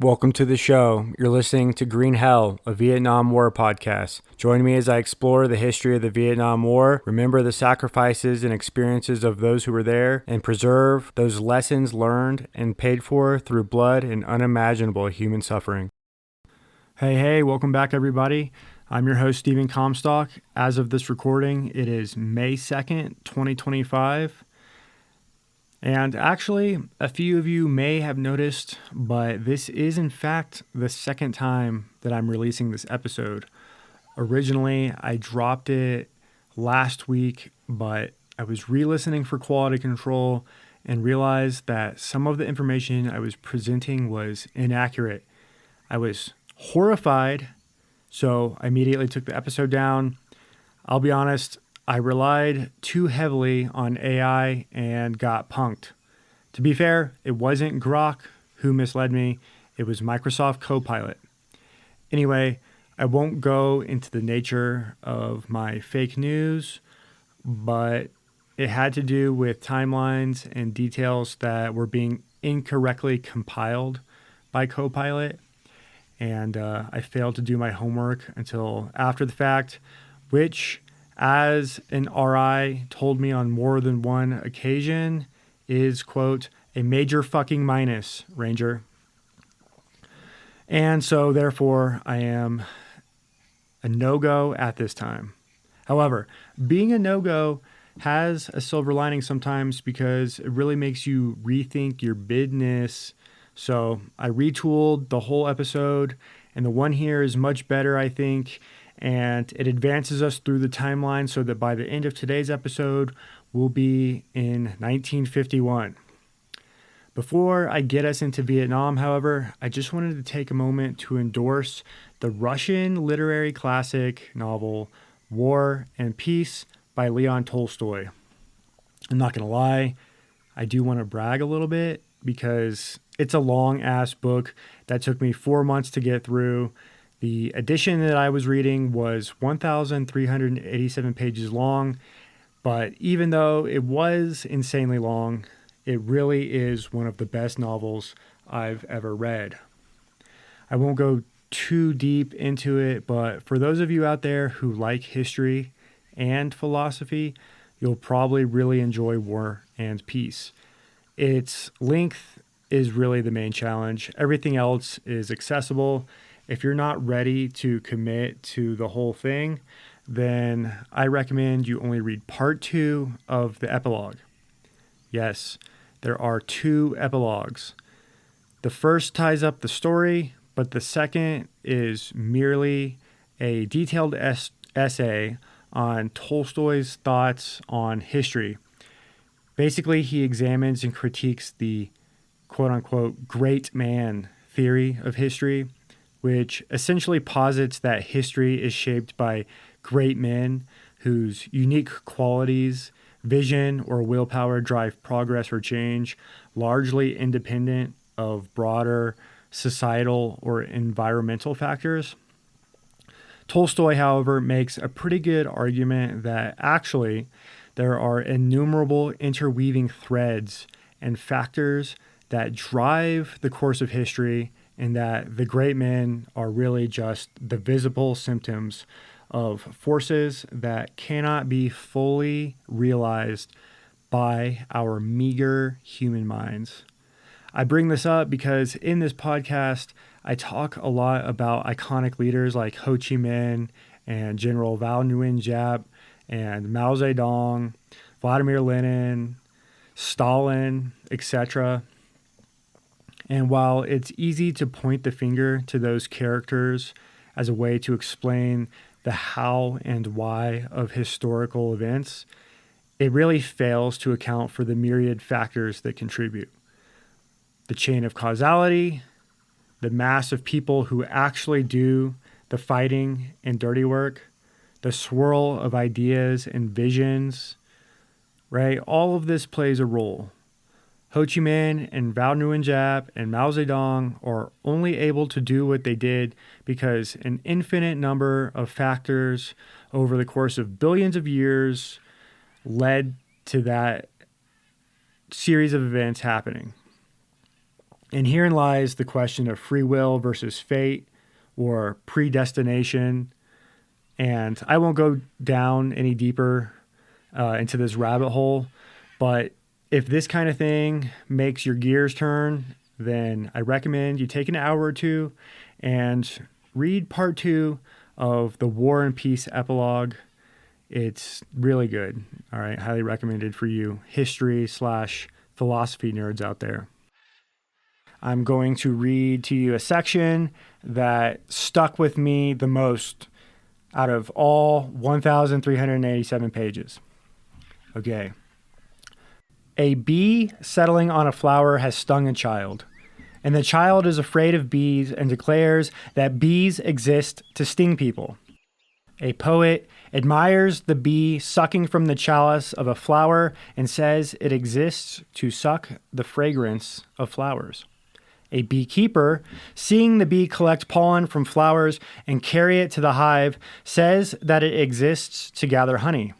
Welcome to the show. You're listening to Green Hell, a Vietnam War podcast. Join me as I explore the history of the Vietnam War, remember the sacrifices and experiences of those who were there, and preserve those lessons learned and paid for through blood and unimaginable human suffering. Hey, welcome back, everybody. I'm your host, Stephen Comstock. As of this recording, it is May 2nd, 2025. And actually, a few of you may have noticed, but this is in fact the second time that I'm releasing this episode. Originally, I dropped it last week, but I was re-listening for quality control and realized that some of the information I was presenting was inaccurate. I was horrified, so I immediately took the episode down. I'll be honest, I relied too heavily on AI and got punked. To be fair, it wasn't Grok who misled me. It was Microsoft Copilot. Anyway, I won't go into the nature of my fake news, but it had to do with timelines and details that were being incorrectly compiled by Copilot. And I failed to do my homework until after the fact, which, as an RI told me on more than one occasion, is, quote, a major fucking minus, Ranger. And so, therefore, I am a no-go at this time. However, being a no-go has a silver lining sometimes because it really makes you rethink your business. So I retooled the whole episode, and the one here is much better, I think. And it advances us through the timeline so that by the end of today's episode, we'll be in 1951. Before I get us into Vietnam, however, I just wanted to take a moment to endorse the Russian literary classic novel War and Peace by Leon Tolstoy. I'm not going to lie, I do want to brag a little bit because it's a long-ass book that took me 4 months to get through. The edition that I was reading was 1,387 pages long, but even though it was insanely long, it really is one of the best novels I've ever read. I won't go too deep into it, but for those of you out there who like history and philosophy, you'll probably really enjoy War and Peace. Its length is really the main challenge. Everything else is accessible. If you're not ready to commit to the whole thing, then I recommend you only read part 2 of the epilogue. Yes, there are 2 epilogues. The first ties up the story, but the second is merely a detailed essay on Tolstoy's thoughts on history. Basically, he examines and critiques the quote-unquote great man theory of history, which essentially posits that history is shaped by great men whose unique qualities, vision, or willpower drive progress or change, largely independent of broader societal or environmental factors. Tolstoy, however, makes a pretty good argument that actually there are innumerable interweaving threads and factors that drive the course of history, and that the great men are really just the visible symptoms of forces that cannot be fully realized by our meager human minds. I bring this up because in this podcast, I talk a lot about iconic leaders like Ho Chi Minh and General Val Nguyen Giap and Mao Zedong, Vladimir Lenin, Stalin, etc. And while it's easy to point the finger to those characters as a way to explain the how and why of historical events, it really fails to account for the myriad factors that contribute. The chain of causality, the mass of people who actually do the fighting and dirty work, the swirl of ideas and visions, right? All of this plays a role. Ho Chi Minh and Val Nguyen Giap and Mao Zedong are only able to do what they did because an infinite number of factors over the course of billions of years led to that series of events happening. And herein lies the question of free will versus fate or predestination. And I won't go down any deeper into this rabbit hole, but if this kind of thing makes your gears turn, then I recommend you take an hour or two and read part 2 of the War and Peace epilogue. It's really good. All right. Highly recommended for you history/philosophy nerds out there. I'm going to read to you a section that stuck with me the most out of all 1,387 pages. Okay. A bee settling on a flower has stung a child, and the child is afraid of bees and declares that bees exist to sting people. A poet admires the bee sucking from the chalice of a flower and says it exists to suck the fragrance of flowers. A beekeeper, seeing the bee collect pollen from flowers and carry it to the hive, says that it exists to gather honey.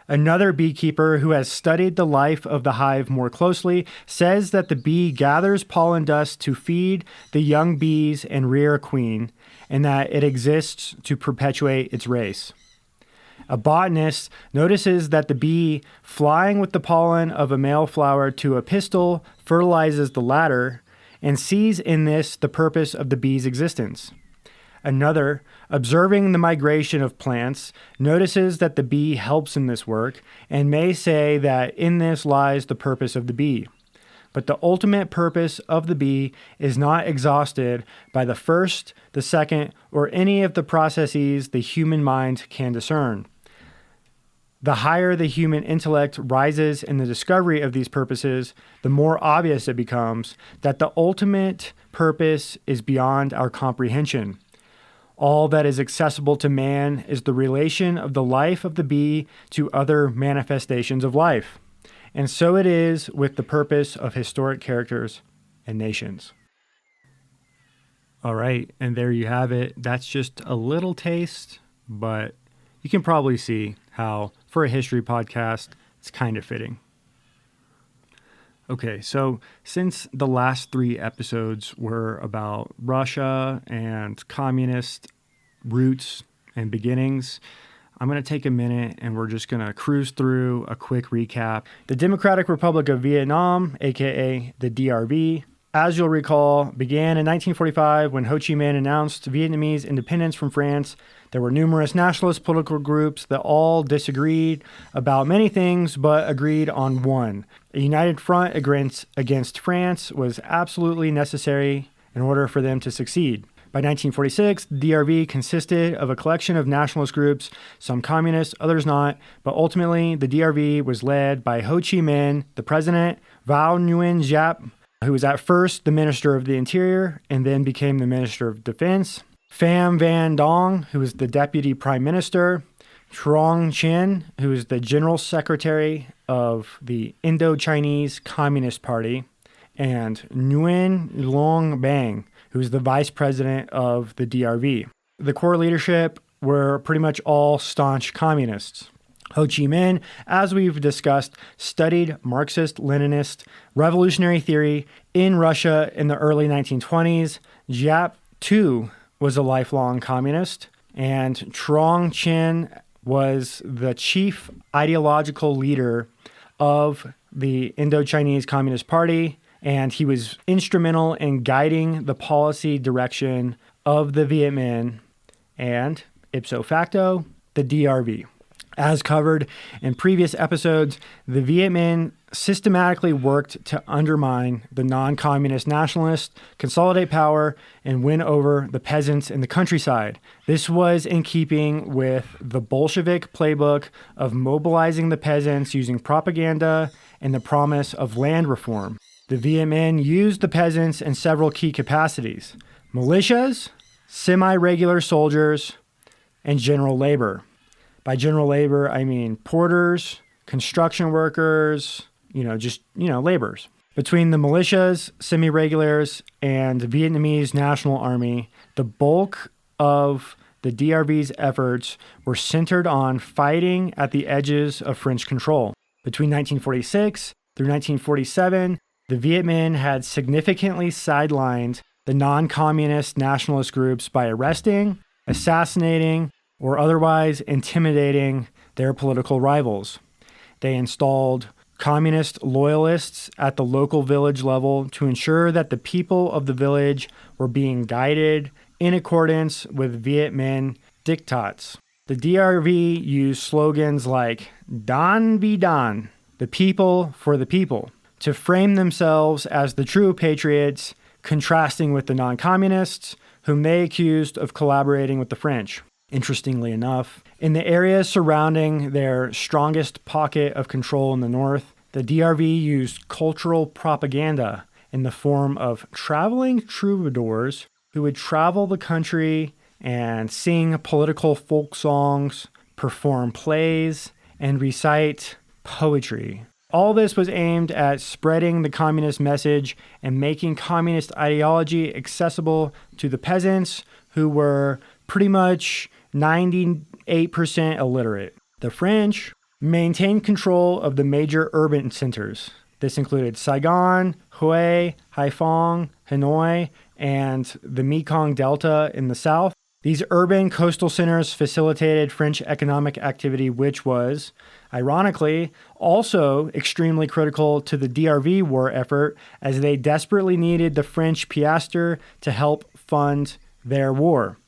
Another beekeeper who has studied the life of the hive more closely says that the bee gathers pollen dust to feed the young bees and rear a queen, and that it exists to perpetuate its race. A botanist notices that the bee, flying with the pollen of a male flower to a pistil, fertilizes the latter, and sees in this the purpose of the bee's existence. Another, observing the migration of plants, notices that the bee helps in this work and may say that in this lies the purpose of the bee. But the ultimate purpose of the bee is not exhausted by the first, the second, or any of the processes the human mind can discern. The higher the human intellect rises in the discovery of these purposes, the more obvious it becomes that the ultimate purpose is beyond our comprehension. All that is accessible to man is the relation of the life of the bee to other manifestations of life. And so it is with the purpose of historic characters and nations. All right, and there you have it. That's just a little taste, but you can probably see how, for a history podcast, it's kind of fitting. Okay, so since the last 3 episodes were about Russia and communist roots and beginnings, I'm going to take a minute and we're just going to cruise through a quick recap. The Democratic Republic of Vietnam, aka the DRV, as you'll recall, began in 1945 when Ho Chi Minh announced Vietnamese independence from France. There were numerous nationalist political groups that all disagreed about many things, but agreed on one. A united front against France was absolutely necessary in order for them to succeed. By 1946, the DRV consisted of a collection of nationalist groups, some communist, others not, but ultimately the DRV was led by Ho Chi Minh, the president, Vo Nguyen Giap, who was at first the Minister of the Interior and then became the Minister of Defense, Pham Van Dong, who was the Deputy Prime Minister, Truong Chinh, who was the General Secretary of the Indo-Chinese Communist Party, and Nguyen Long Bang, who was the Vice President of the DRV. The core leadership were pretty much all staunch communists. Ho Chi Minh, as we've discussed, studied Marxist-Leninist revolutionary theory in Russia in the early 1920s. Giap, too, was a lifelong communist, and Truong Chinh was the chief ideological leader of the Indo-Chinese Communist Party, and he was instrumental in guiding the policy direction of the Viet Minh and, ipso facto, the DRV. As covered in previous episodes, the Viet Minh systematically worked to undermine the non-communist nationalists, consolidate power, and win over the peasants in the countryside. This was in keeping with the Bolshevik playbook of mobilizing the peasants using propaganda and the promise of land reform. The Viet Minh used the peasants in several key capacities: militias, semi-regular soldiers, and general labor. By general labor, I mean porters, construction workers, laborers. Between the militias, semi-regulars, and the Vietnamese National Army, the bulk of the DRV's efforts were centered on fighting at the edges of French control. Between 1946 through 1947, The Viet Minh had significantly sidelined the non-communist nationalist groups by arresting, assassinating, or otherwise intimidating their political rivals. They installed communist loyalists at the local village level to ensure that the people of the village were being guided in accordance with Viet Minh diktats. The DRV used slogans like "Dan Vi Dan," the people for the people, to frame themselves as the true patriots, contrasting with the non-communists, whom they accused of collaborating with the French. Interestingly enough, in the areas surrounding their strongest pocket of control in the north, the DRV used cultural propaganda in the form of traveling troubadours who would travel the country and sing political folk songs, perform plays, and recite poetry. All this was aimed at spreading the communist message and making communist ideology accessible to the peasants who were pretty much 98% illiterate. The French maintained control of the major urban centers. This included Saigon, Hue, Haiphong, Hanoi, and the Mekong Delta in the south. These urban coastal centers facilitated French economic activity, which was, ironically, also extremely critical to the DRV war effort, as they desperately needed the French piastre to help fund their war.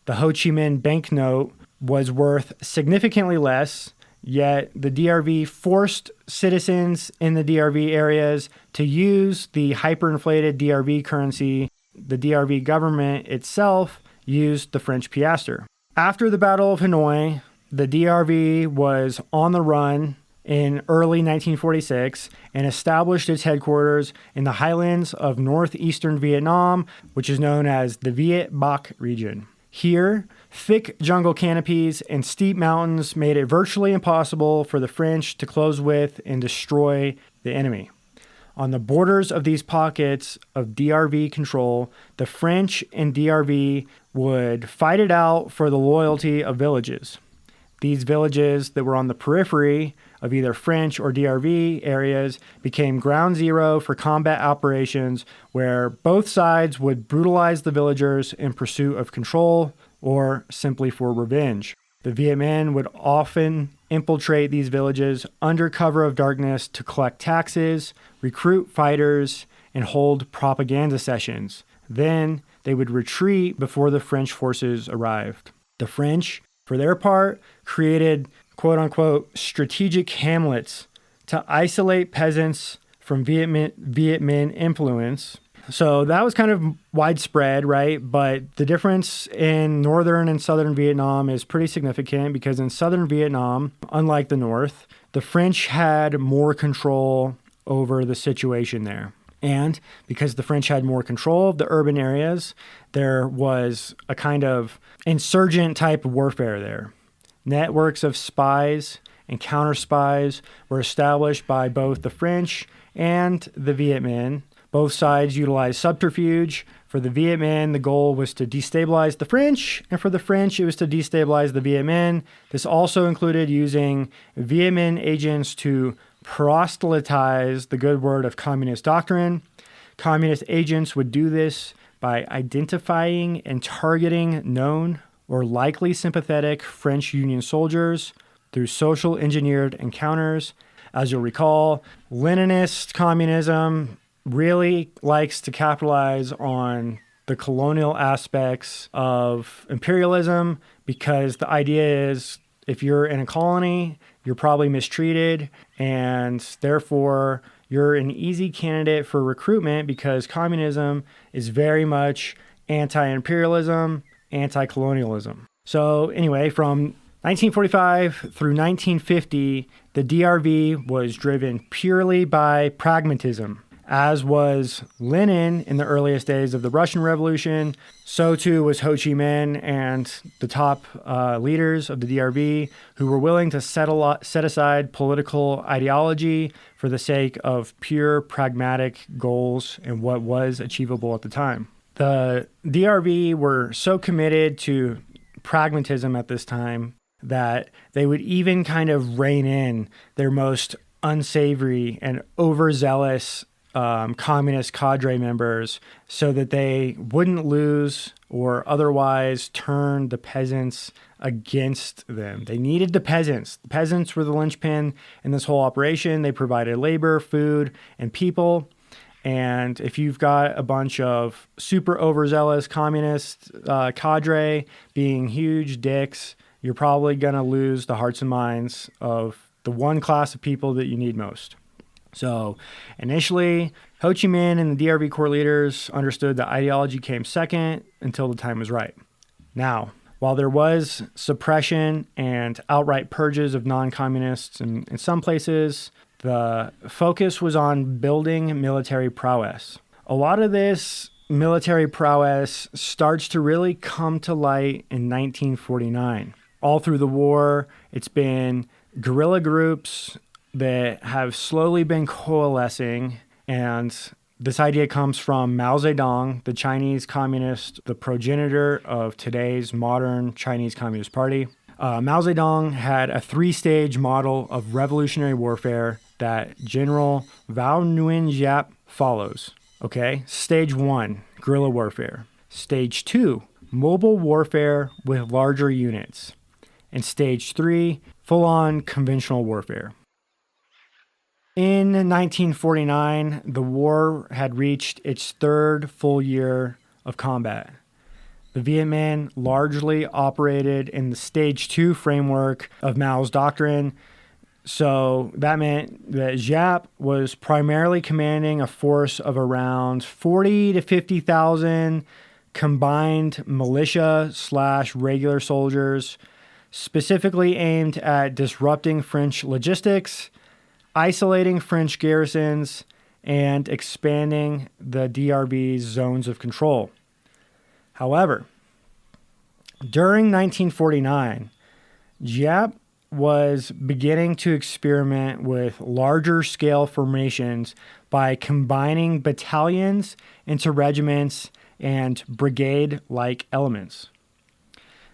The Ho Chi Minh banknote was worth significantly less, yet the DRV forced citizens in the DRV areas to use the hyperinflated DRV currency. The DRV government itself used the French piastre. After the Battle of Hanoi, the DRV was on the run in early 1946 and established its headquarters in the highlands of northeastern Vietnam, which is known as the Viet Bac region. Here, thick jungle canopies and steep mountains made it virtually impossible for the French to close with and destroy the enemy. On the borders of these pockets of DRV control, the French and DRV would fight it out for the loyalty of villages. These villages that were on the periphery of either French or DRV areas became ground zero for combat operations where both sides would brutalize the villagers in pursuit of control or simply for revenge. The Viet Minh would often infiltrate these villages under cover of darkness to collect taxes, recruit fighters, and hold propaganda sessions. Then they would retreat before the French forces arrived. The French, for their part, created quote-unquote strategic hamlets to isolate peasants from Viet Minh influence. So that was kind of widespread, right? But the difference in northern and southern Vietnam is pretty significant because in southern Vietnam, unlike the north, the French had more control over the situation there. And because the French had more control of the urban areas, there was a kind of insurgent type of warfare there. Networks of spies and counter spies were established by both the French and the Viet Minh. Both sides utilized subterfuge. For the Viet Minh, the goal was to destabilize the French, and for the French, it was to destabilize the Viet Minh. This also included using Viet Minh agents to proselytize the good word of communist doctrine. Communist agents would do this by identifying and targeting known or likely sympathetic French Union soldiers through social engineered encounters. As you'll recall, Leninist communism really likes to capitalize on the colonial aspects of imperialism because the idea is if you're in a colony, you're probably mistreated, and therefore you're an easy candidate for recruitment because communism is very much anti-imperialism, anti-colonialism. So anyway, from 1945 through 1950, the DRV was driven purely by pragmatism. As was Lenin in the earliest days of the Russian Revolution, so too was Ho Chi Minh and the top leaders of the DRV who were willing to set aside political ideology for the sake of pure pragmatic goals and what was achievable at the time. The DRV were so committed to pragmatism at this time that they would even kind of rein in their most unsavory and overzealous communist cadre members so that they wouldn't lose or otherwise turn the peasants against them. They needed the peasants. The peasants were the linchpin in this whole operation. They provided labor, food, and people. And if you've got a bunch of super overzealous communist cadre being huge dicks, you're probably going to lose the hearts and minds of the one class of people that you need most. So initially, Ho Chi Minh and the DRV core leaders understood that ideology came second until the time was right. Now, while there was suppression and outright purges of non-communists in some places, the focus was on building military prowess. A lot of this military prowess starts to really come to light in 1949. All through the war, it's been guerrilla groups that have slowly been coalescing, and this idea comes from Mao Zedong, the Chinese communist, the progenitor of today's modern Chinese Communist Party. Mao Zedong had a three-stage model of revolutionary warfare that General Vao Nguyen Giap follows. Okay, Stage 1, guerrilla warfare. Stage 2, mobile warfare with larger units. And Stage 3, full-on conventional warfare. In 1949, the war had reached its third full year of combat. The Viet Minh largely operated in the Stage 2 framework of Mao's doctrine, so that meant that Giap was primarily commanding a force of around 40 to 50,000 combined militia/regular soldiers, specifically aimed at disrupting French logistics, isolating French garrisons, and expanding the DRV's zones of control. However, during 1949, Giap was beginning to experiment with larger scale formations by combining battalions into regiments and brigade-like elements.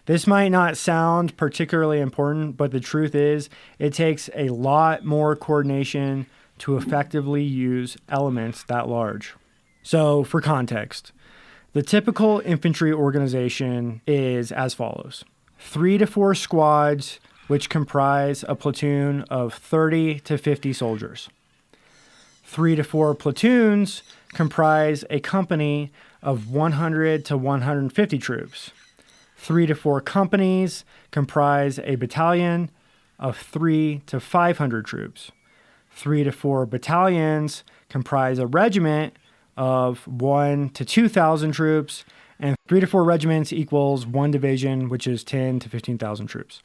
This might not sound particularly important, but the truth is it takes a lot more coordination to effectively use elements that large. So, for context, the typical infantry organization is as follows: 3 to 4 squads, which comprise a platoon of 30 to 50 soldiers. 3 to 4 platoons comprise a company of 100 to 150 troops. 3 to 4 companies comprise a battalion of 3 to 500 troops. 3 to 4 battalions comprise a regiment of 1 to 2,000 troops, and 3 to 4 regiments equals 1 division, which is 10 to 15,000 troops.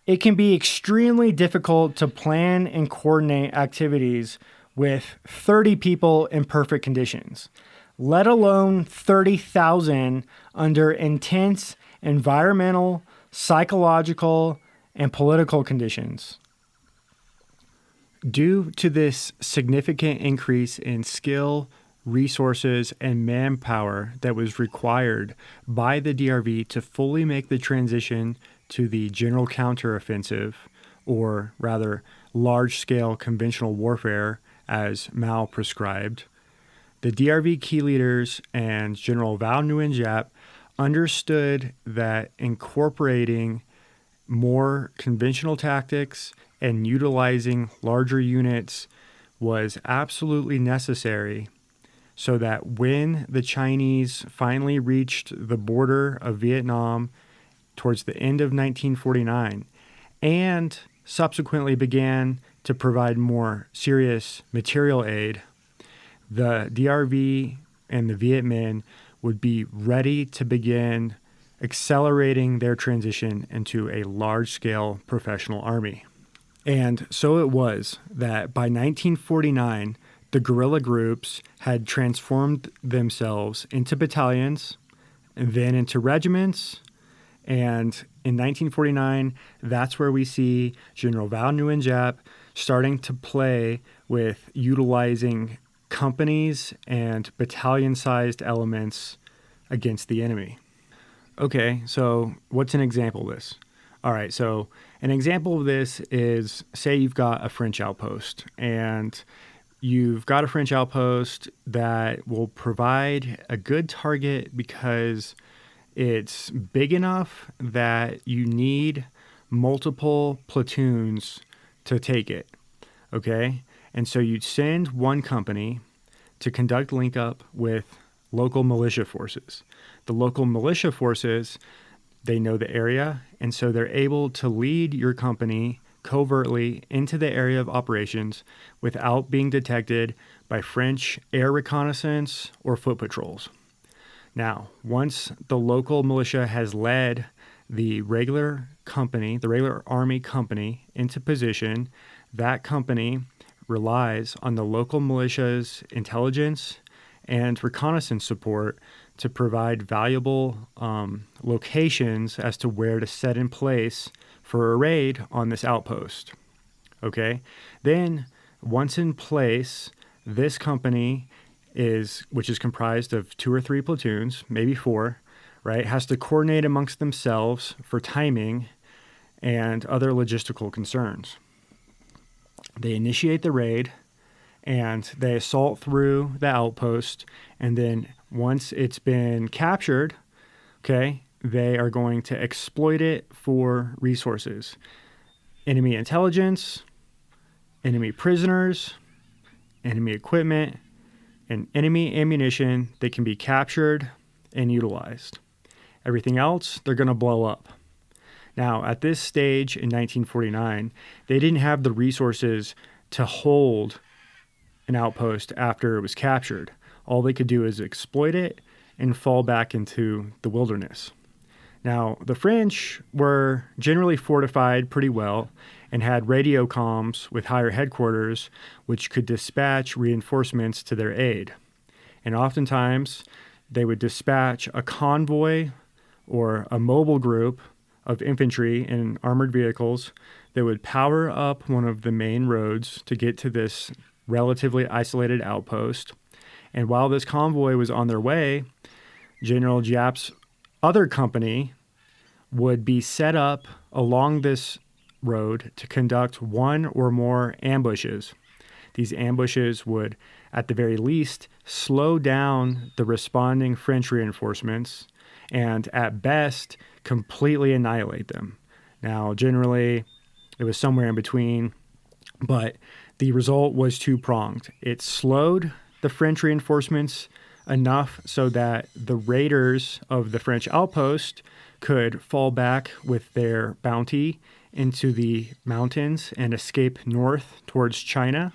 It can be extremely difficult to plan and coordinate activities with 30 people in perfect conditions, let alone 30,000 under intense environmental, psychological, and political conditions. Due to this significant increase in skill, resources, and manpower that was required by the DRV to fully make the transition to the general counteroffensive, or rather large-scale conventional warfare as Mao prescribed, the DRV key leaders and General Vao Nguyen Giap understood that incorporating more conventional tactics and utilizing larger units was absolutely necessary so that when the Chinese finally reached the border of Vietnam towards the end of 1949 and subsequently began to provide more serious material aid, the DRV and the Viet Minh would be ready to begin accelerating their transition into a large-scale professional army. And so it was that by 1949, the guerrilla groups had transformed themselves into battalions, and then into regiments. And in 1949, that's where we see General Vao Nguyen Giap starting to play with utilizing companies and battalion-sized elements against the enemy. Okay, so what's an example of this? All right, so an example of this is, say you've got a French outpost, and you've got a French outpost that will provide a good target because it's big enough that you need multiple platoons to take it. Okay? And so you'd send one company to conduct link up with local militia forces. The local militia forces, they know the area, and so they're able to lead your company covertly into the area of operations without being detected by French air reconnaissance or foot patrols. Now, once the local militia has led the regular company, the regular army company, into position, that company relies on the local militia's intelligence and reconnaissance support to provide valuable locations as to where to set in place for a raid on this outpost. Okay? Then, once in place, this company which is comprised of 2 or 3 platoons, maybe 4, right, has to coordinate amongst themselves for timing and other logistical concerns. They initiate the raid, and they assault through the outpost, and then once it's been captured, okay, they are going to exploit it for resources. Enemy intelligence, enemy prisoners, enemy equipment, and enemy ammunition that can be captured and utilized. Everything else, they're going to blow up. Now, at this stage in 1949, they didn't have the resources to hold an outpost after it was captured. All they could do is exploit it and fall back into the wilderness. Now, the French were generally fortified pretty well and had radio comms with higher headquarters, which could dispatch reinforcements to their aid. And oftentimes, they would dispatch a convoy or a mobile group of infantry in armored vehicles that would power up one of the main roads to get to this relatively isolated outpost. And while this convoy was on their way, General Giap's other company would be set up along this road to conduct one or more ambushes. These ambushes would, at the very least, slow down the responding French reinforcements and, at best, completely annihilate them. Now, generally, it was somewhere in between, but the result was two-pronged. It slowed the French reinforcements enough so that the raiders of the French outpost could fall back with their bounty into the mountains and escape north towards China.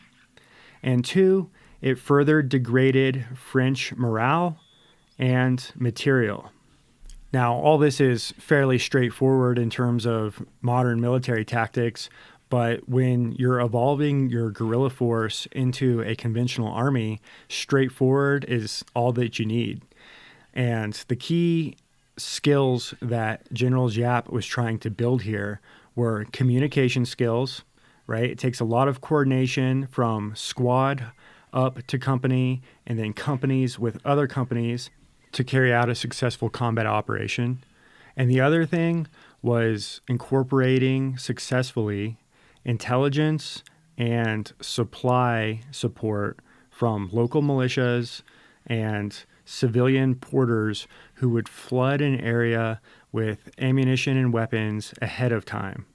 And 2, it further degraded French morale and material. Now, all this is fairly straightforward in terms of modern military tactics, but when you're evolving your guerrilla force into a conventional army, straightforward is all that you need. And the key skills that General Giap was trying to build here were communication skills, right? It takes a lot of coordination from squad up to company and then companies with other companies to carry out a successful combat operation. And the other thing was incorporating successfully intelligence and supply support from local militias and civilian porters who would flood an area with ammunition and weapons ahead of time.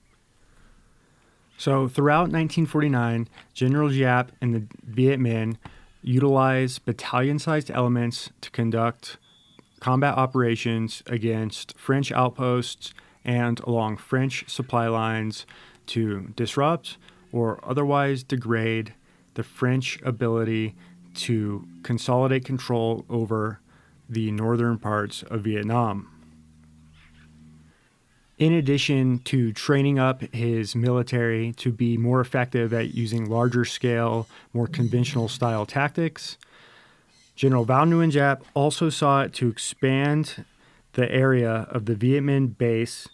So throughout 1949, General Giap and the Viet Minh utilized battalion-sized elements to conduct combat operations against French outposts and along French supply lines to disrupt or otherwise degrade the French ability to consolidate control over the northern parts of Vietnam. In addition to training up his military to be more effective at using larger scale, more conventional style tactics, General Van Nguyen Giap also sought to expand the area of the Viet Minh base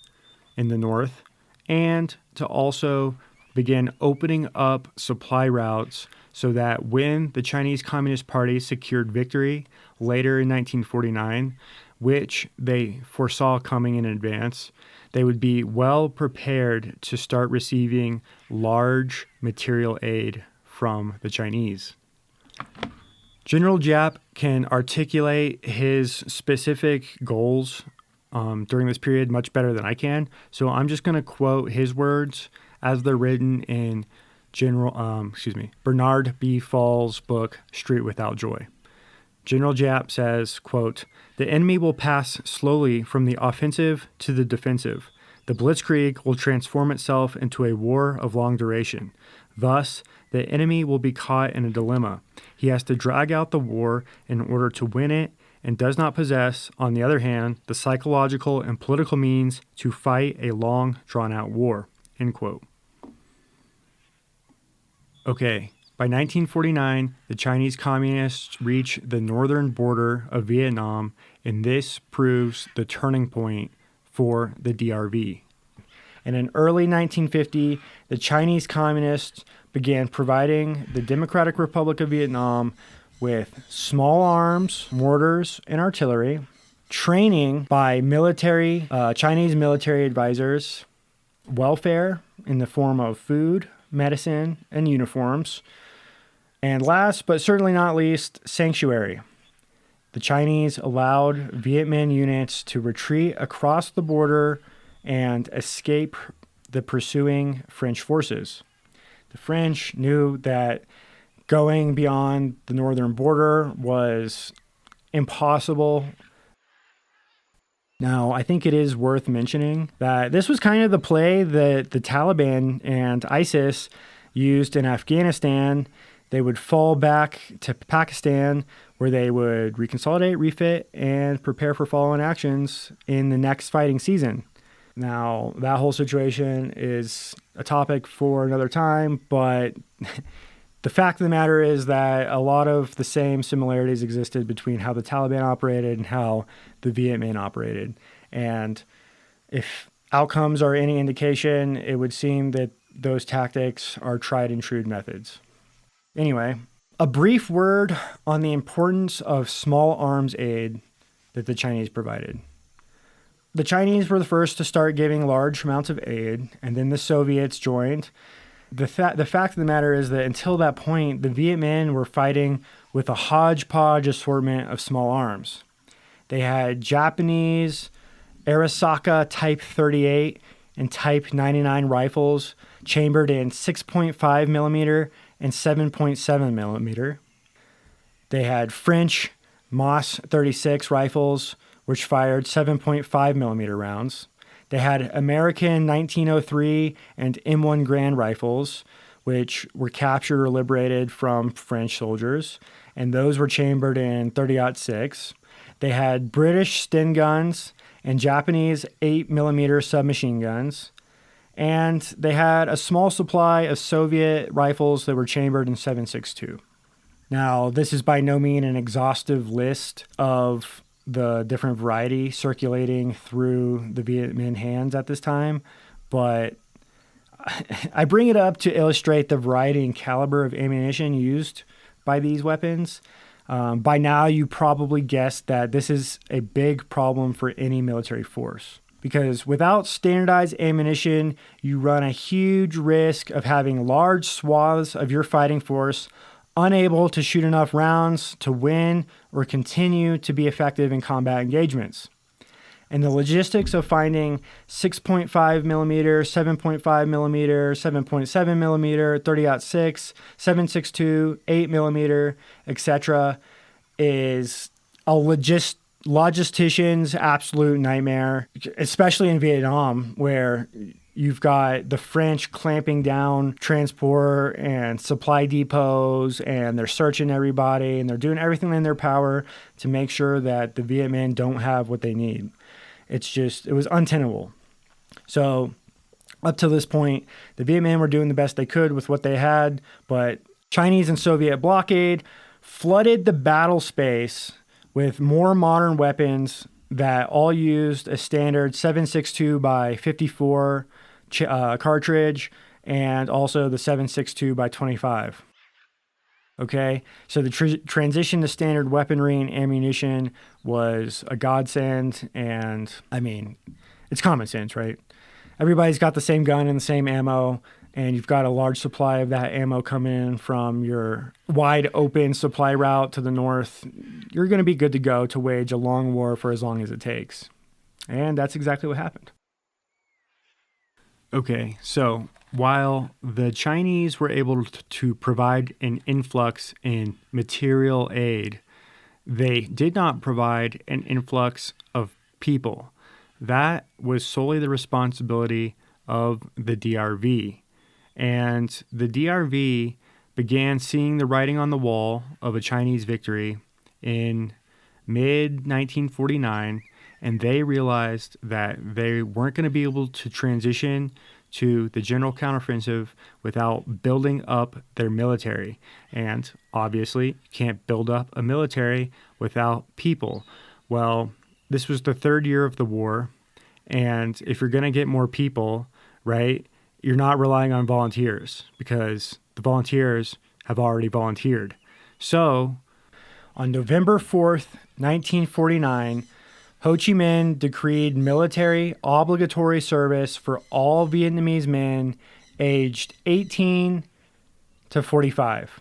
in the north and to also begin opening up supply routes so that when the Chinese Communist Party secured victory later in 1949, which they foresaw coming in advance, they would be well prepared to start receiving large material aid from the Chinese. General Giap can articulate his specific goals during this period much better than I can. So I'm just going to quote his words as they're written in Bernard B. Fall's book, Street Without Joy. General Giap says, quote, "The enemy will pass slowly from the offensive to the defensive. The blitzkrieg will transform itself into a war of long duration. Thus, the enemy will be caught in a dilemma. He has to drag out the war in order to win it and does not possess, on the other hand, the psychological and political means to fight a long, drawn-out war." End quote. Okay, by 1949, the Chinese Communists reach the northern border of Vietnam, and this proves the turning point for the DRV. And in early 1950, the Chinese Communists began providing the Democratic Republic of Vietnam with small arms, mortars, and artillery, training by Chinese military advisors, welfare in the form of food, medicine, and uniforms, and last but certainly not least, sanctuary. The Chinese allowed Viet Minh units to retreat across the border and escape the pursuing French forces. The French knew that going beyond the northern border was impossible. Now, I think it is worth mentioning that this was kind of the play that the Taliban and ISIS used in Afghanistan. They would fall back to Pakistan, where they would reconsolidate, refit, and prepare for follow-on actions in the next fighting season. Now, that whole situation is a topic for another time, but the fact of the matter is that a lot of the same similarities existed between how the Taliban operated and how the Viet Minh operated. And if outcomes are any indication, it would seem that those tactics are tried and true methods. Anyway, a brief word on the importance of small arms aid that the Chinese provided. The Chinese were the first to start giving large amounts of aid, and then the Soviets joined. The fact of the matter is that until that point, the Viet Minh were fighting with a hodgepodge assortment of small arms. They had Japanese Arisaka Type 38 and Type 99 rifles chambered in 6.5 millimeter and 7.7 millimeter. They had French Moss 36 rifles, which fired 7.5 millimeter rounds. They had American 1903 and M1 Grand rifles, which were captured or liberated from French soldiers, and those were chambered in 30-06. They had British Sten guns and Japanese 8mm submachine guns, and they had a small supply of Soviet rifles that were chambered in 7.62. Now, this is by no means an exhaustive list of the different variety circulating through the Viet Minh hands at this time, but I bring it up to illustrate the variety and caliber of ammunition used by these weapons. By now, you probably guessed that this is a big problem for any military force, because without standardized ammunition, you run a huge risk of having large swaths of your fighting force unable to shoot enough rounds to win or continue to be effective in combat engagements. And the logistics of finding 6.5 millimeter, 7.5 millimeter, 7.7 millimeter, 30-06, 7.62, 8 millimeter, etc., is a logistician's absolute nightmare, especially in Vietnam, where you've got the French clamping down transport and supply depots, and they're searching everybody, and they're doing everything in their power to make sure that the Viet Minh don't have what they need. It was untenable. So up to this point, the Viet Minh were doing the best they could with what they had, but Chinese and Soviet blockade flooded the battle space with more modern weapons that all used a standard 7.62 by 54 cartridge, and also the 7.62 by 25. Okay, so the transition to standard weaponry and ammunition was a godsend, and I mean, it's common sense, right? Everybody's got the same gun and the same ammo, and you've got a large supply of that ammo coming in from your wide open supply route to the north, you're going to be good to go to wage a long war for as long as it takes. And that's exactly what happened. Okay, so while the Chinese were able to provide an influx in material aid, they did not provide an influx of people. That was solely the responsibility of the DRV. And the DRV began seeing the writing on the wall of a Chinese victory in mid-1949, and they realized that they weren't going to be able to transition to the general counteroffensive without building up their military. And obviously, you can't build up a military without people. Well, this was the third year of the war, and if you're going to get more people, right, you're not relying on volunteers because the volunteers have already volunteered. So, on November 4th, 1949, Ho Chi Minh decreed military obligatory service for all Vietnamese men aged 18 to 45.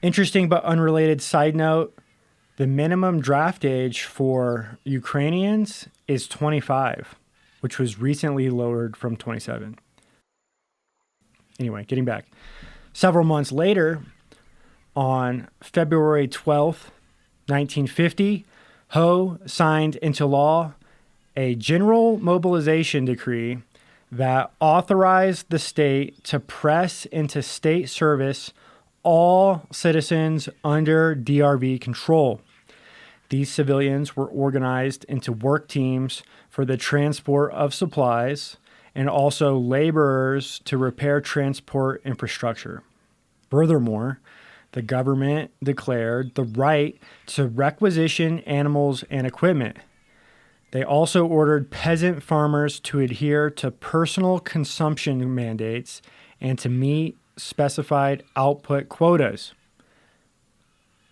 Interesting but unrelated side note, the minimum draft age for Ukrainians is 25, which was recently lowered from 27. Anyway, getting back. Several months later, on February 12th, 1950, Ho signed into law a general mobilization decree that authorized the state to press into state service all citizens under DRV control. These civilians were organized into work teams for the transport of supplies and also laborers to repair transport infrastructure. Furthermore, the government declared the right to requisition animals and equipment. They also ordered peasant farmers to adhere to personal consumption mandates and to meet specified output quotas.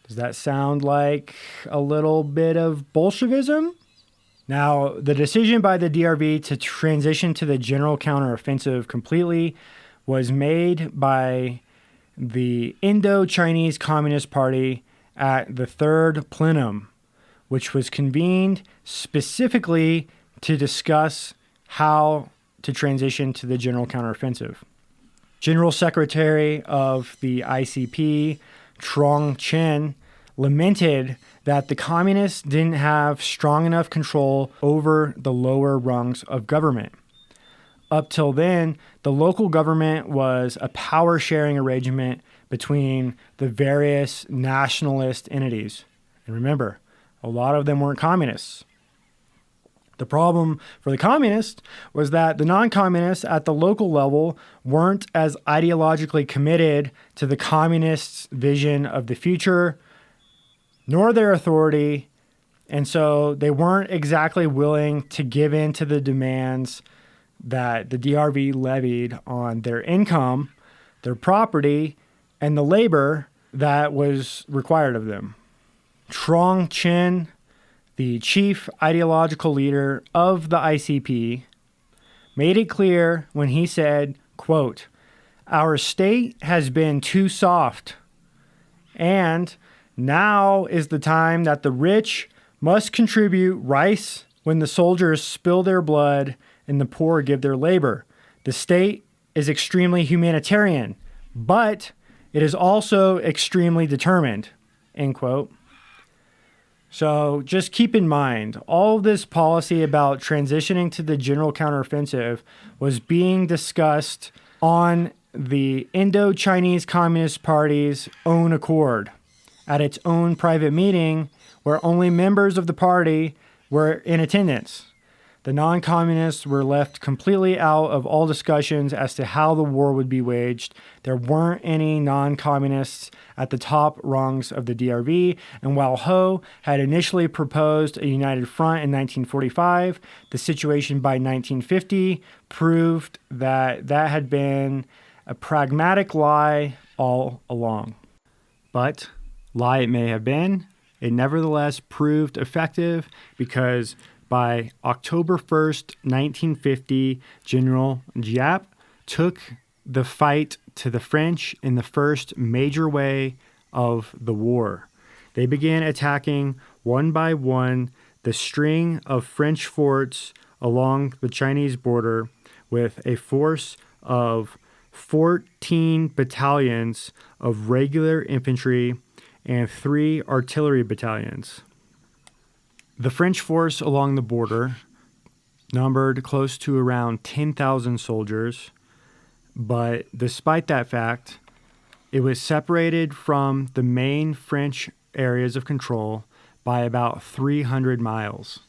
Does that sound like a little bit of Bolshevism? Now, the decision by the DRV to transition to the general counteroffensive completely was made by the Indo-Chinese Communist Party at the Third Plenum, which was convened specifically to discuss how to transition to the general counteroffensive. General Secretary of the ICP, Trong Chen, lamented that the communists didn't have strong enough control over the lower rungs of government. Up till then, the local government was a power-sharing arrangement between the various nationalist entities. And remember, a lot of them weren't communists. The problem for the communists was that the non-communists at the local level weren't as ideologically committed to the communists' vision of the future, nor their authority, and so they weren't exactly willing to give in to the demands that the DRV levied on their income, their property, and the labor that was required of them. Trong Chen, the chief ideological leader of the ICP, made it clear when he said, quote, "Our state has been too soft, and now is the time that the rich must contribute rice when the soldiers spill their blood and the poor give their labor. The state is extremely humanitarian, but it is also extremely determined," end quote. So just keep in mind, all of this policy about transitioning to the general counteroffensive was being discussed on the Indo-Chinese Communist Party's own accord, at its own private meeting where only members of the party were in attendance. The non-communists were left completely out of all discussions as to how the war would be waged. There weren't any non-communists at the top rungs of the DRV, and while Ho had initially proposed a united front in 1945, the situation by 1950 proved that that had been a pragmatic lie all along. But, lie it may have been, it nevertheless proved effective because by October 1st, 1950, General Giap took the fight to the French in the first major way of the war. They began attacking one by one the string of French forts along the Chinese border with a force of 14 battalions of regular infantry and 3 artillery battalions. The French force along the border numbered close to around 10,000 soldiers, but despite that fact, it was separated from the main French areas of control by about 300 miles.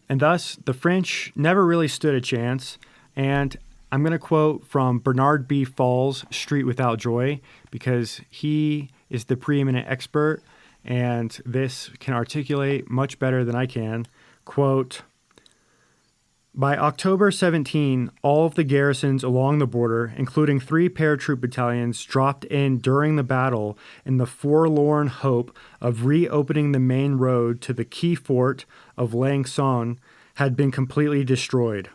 And thus, the French never really stood a chance, and I'm going to quote from Bernard B. Fall's Street Without Joy, because he is the preeminent expert, and this can articulate much better than I can. Quote, by October 17, all of the garrisons along the border, including 3 paratroop battalions, dropped in during the battle in the forlorn hope of reopening the main road to the key fort of Lang Son, had been completely destroyed.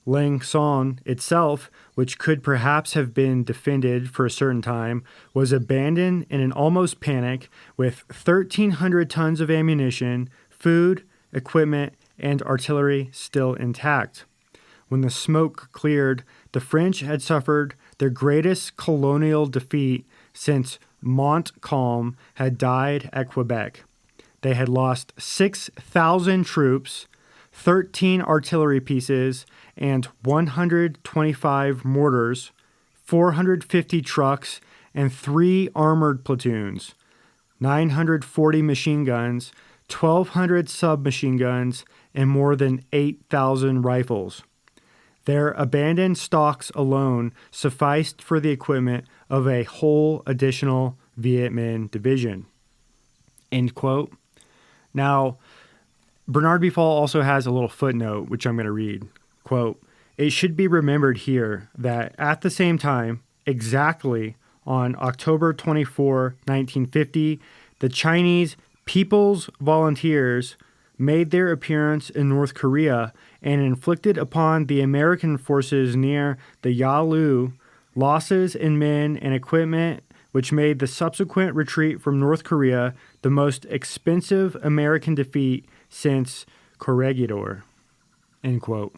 Lang Son itself, which could perhaps have been defended for a certain time, was abandoned in an almost panic with 1,300 tons of ammunition, food, equipment, and artillery still intact. When the smoke cleared, the French had suffered their greatest colonial defeat since Montcalm had died at Quebec. They had lost 6,000 troops, 13 artillery pieces, and 125 mortars, 450 trucks, and 3 armored platoons, 940 machine guns, 1,200 submachine guns, and more than 8,000 rifles. Their abandoned stocks alone sufficed for the equipment of a whole additional Viet Minh division. End quote. Now, Bernard B. Fall also has a little footnote, which I'm going to read. Quote, it should be remembered here that at the same time, exactly on October 24, 1950, the Chinese People's Volunteers made their appearance in North Korea and inflicted upon the American forces near the Yalu losses in men and equipment, which made the subsequent retreat from North Korea the most expensive American defeat since Corregidor. End quote.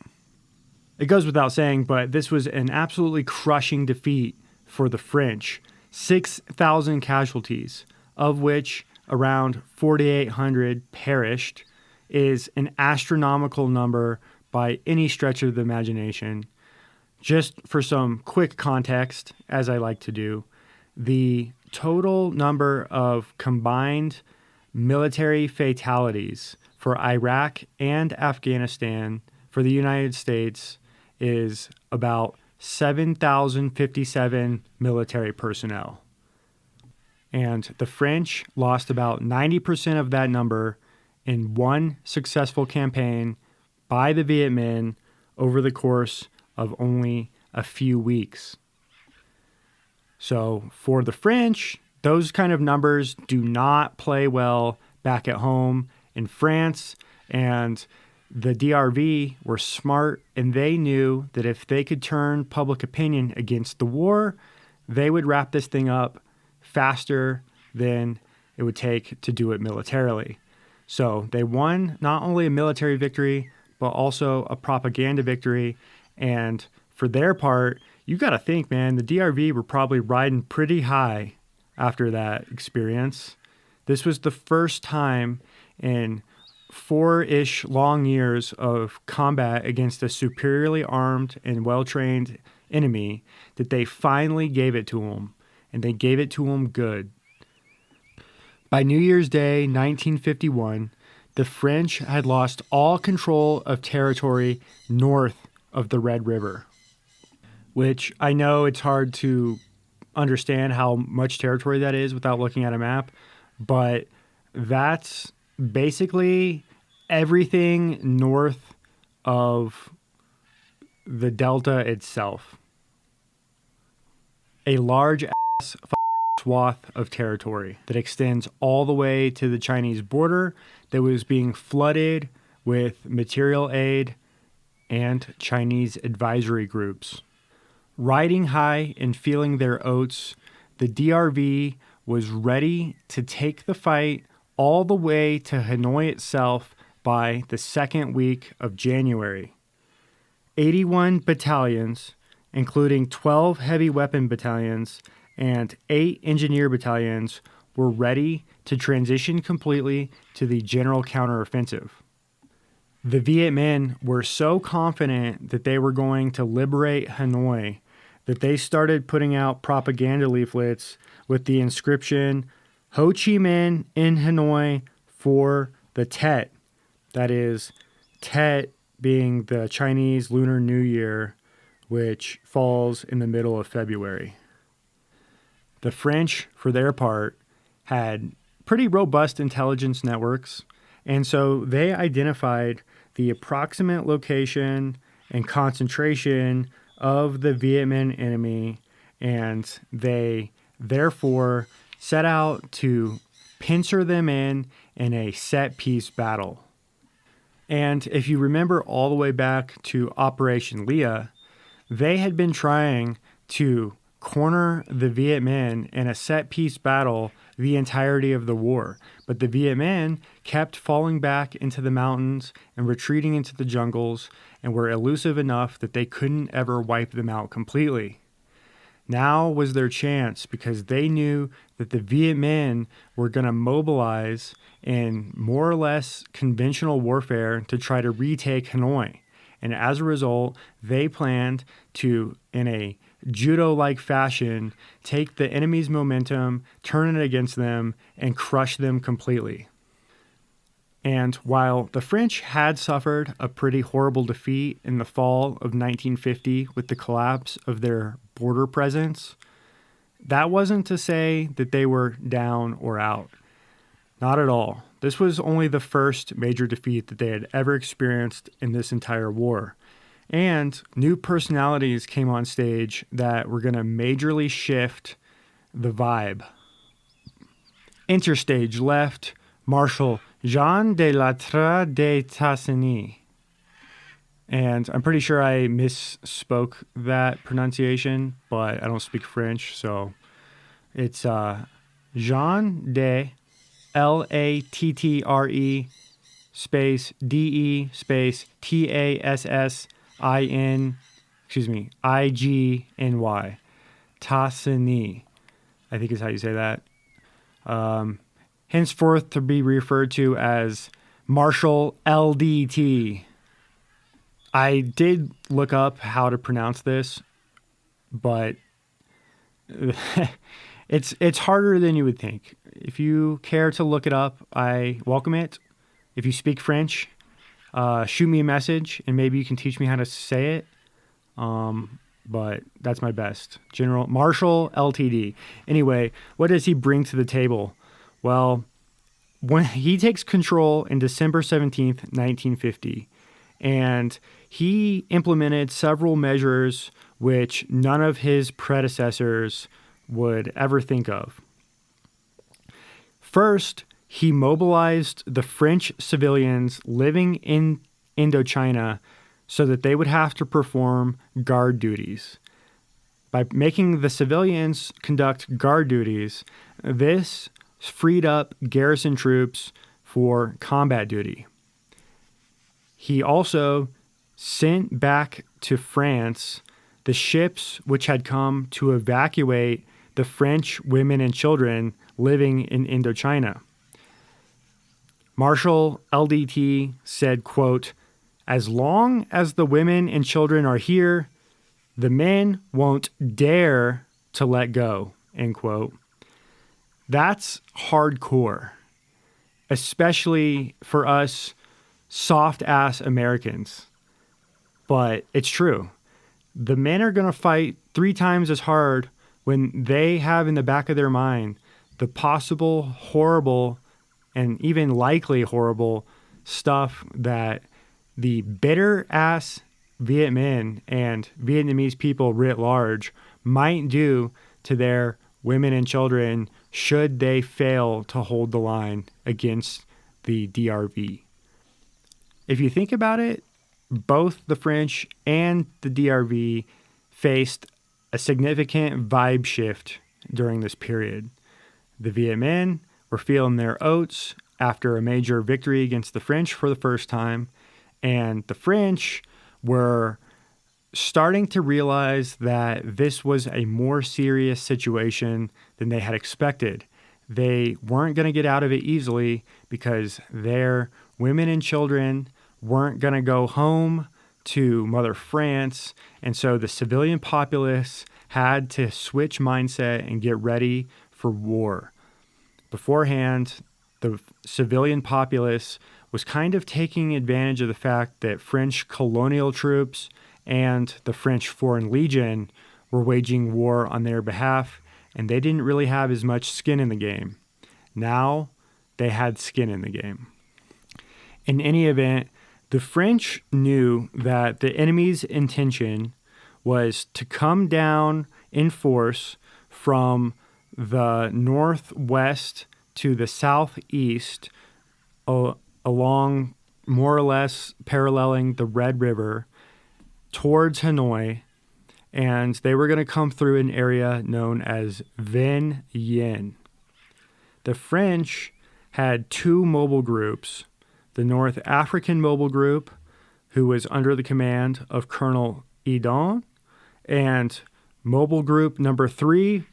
It goes without saying, but this was an absolutely crushing defeat for the French. 6,000 casualties, of which around 4,800 perished, is an astronomical number by any stretch of the imagination. Just for some quick context, as I like to do, the total number of combined military fatalities for Iraq and Afghanistan for the United States is about 7,057 military personnel. And the French lost about 90% of that number in one successful campaign by the Viet Minh over the course of only a few weeks. So for the French, those kind of numbers do not play well back at home in France, and the DRV were smart, and they knew that if they could turn public opinion against the war, they would wrap this thing up faster than it would take to do it militarily. So they won not only a military victory, but also a propaganda victory. And for their part, you got to think, man, the DRV were probably riding pretty high after that experience. This was the first time in 4-ish long years of combat against a superiorly armed and well-trained enemy that they finally gave it to them, and they gave it to them good. By New Year's Day, 1951, the French had lost all control of territory north of the Red River, which I know it's hard to understand how much territory that is without looking at a map, but that's basically everything north of the delta itself. A large ass swath of territory that extends all the way to the Chinese border that was being flooded with material aid and Chinese advisory groups. Riding high and feeling their oats, the DRV was ready to take the fight all the way to Hanoi itself by the second week of January. 81 battalions, including 12 heavy weapon battalions and 8 engineer battalions, were ready to transition completely to the general counteroffensive. The Viet Minh were so confident that they were going to liberate Hanoi that they started putting out propaganda leaflets with the inscription, Ho Chi Minh in Hanoi for the Tet. That is, Tet being the Chinese Lunar New Year, which falls in the middle of February. The French, for their part, had pretty robust intelligence networks, and so they identified the approximate location and concentration of the Viet Minh enemy, and they therefore set out to pincer them in a set-piece battle. And if you remember all the way back to Operation Leah, they had been trying to corner the Viet Minh in a set-piece battle the entirety of the war. But the Viet Minh kept falling back into the mountains and retreating into the jungles and were elusive enough that they couldn't ever wipe them out completely. Now was their chance because they knew that the Viet Minh were going to mobilize in more or less conventional warfare to try to retake Hanoi. And as a result, they planned to, in a judo-like fashion, take the enemy's momentum, turn it against them, and crush them completely. And while the French had suffered a pretty horrible defeat in the fall of 1950 with the collapse of their border presence, that wasn't to say that they were down or out. Not at all. This was only the first major defeat that they had ever experienced in this entire war. And new personalities came on stage that were going to majorly shift the vibe. Interstage left Marshal Jean de la Trobe de Tassigny. And I'm pretty sure I misspoke that pronunciation, but I don't speak French, so it's Jean de Lattre space DE space TASSIN, IGNY. Tassigny, I think is how you say that. Henceforth to be referred to as Marshal LDT. I did look up how to pronounce this, but it's harder than you would think. If you care to look it up, I welcome it. If you speak French, shoot me a message and maybe you can teach me how to say it. But that's my best. General Marshal LTD. Anyway, what does he bring to the table? Well, when he takes control in December 17th, 1950, and he implemented several measures which none of his predecessors would ever think of. First, he mobilized the French civilians living in Indochina so that they would have to perform guard duties. By making the civilians conduct guard duties, this freed up garrison troops for combat duty. He also sent back to France the ships which had come to evacuate the French women and children living in Indochina. Marshal LDT said, quote, "As long as the women and children are here, the men won't dare to let go," end quote. That's hardcore, especially for us soft-ass Americans. But it's true. The men are going to fight 3 times as hard when they have in the back of their mind the possible horrible and even likely horrible stuff that the bitter-ass Viet Minh and Vietnamese people writ large might do to their women and children should they fail to hold the line against the DRV. If you think about it, both the French and the DRV faced a significant vibe shift during this period. The Viet Minh were feeling their oats after a major victory against the French for the first time, and the French were starting to realize that this was a more serious situation than they had expected. They weren't going to get out of it easily because their women and children weren't going to go home to Mother France, and so the civilian populace had to switch mindset and get ready for war. Beforehand, the civilian populace was kind of taking advantage of the fact that French colonial troops and the French Foreign Legion were waging war on their behalf, and they didn't really have as much skin in the game. Now, they had skin in the game. In any event, the French knew that the enemy's intention was to come down in force from the northwest to the southeast along more or less paralleling the Red River towards Hanoi, and they were going to come through an area known as Vinh Yen. The French had two mobile groups, the North African Mobile Group, who was under the command of Colonel Edon, and Mobile Group number 3,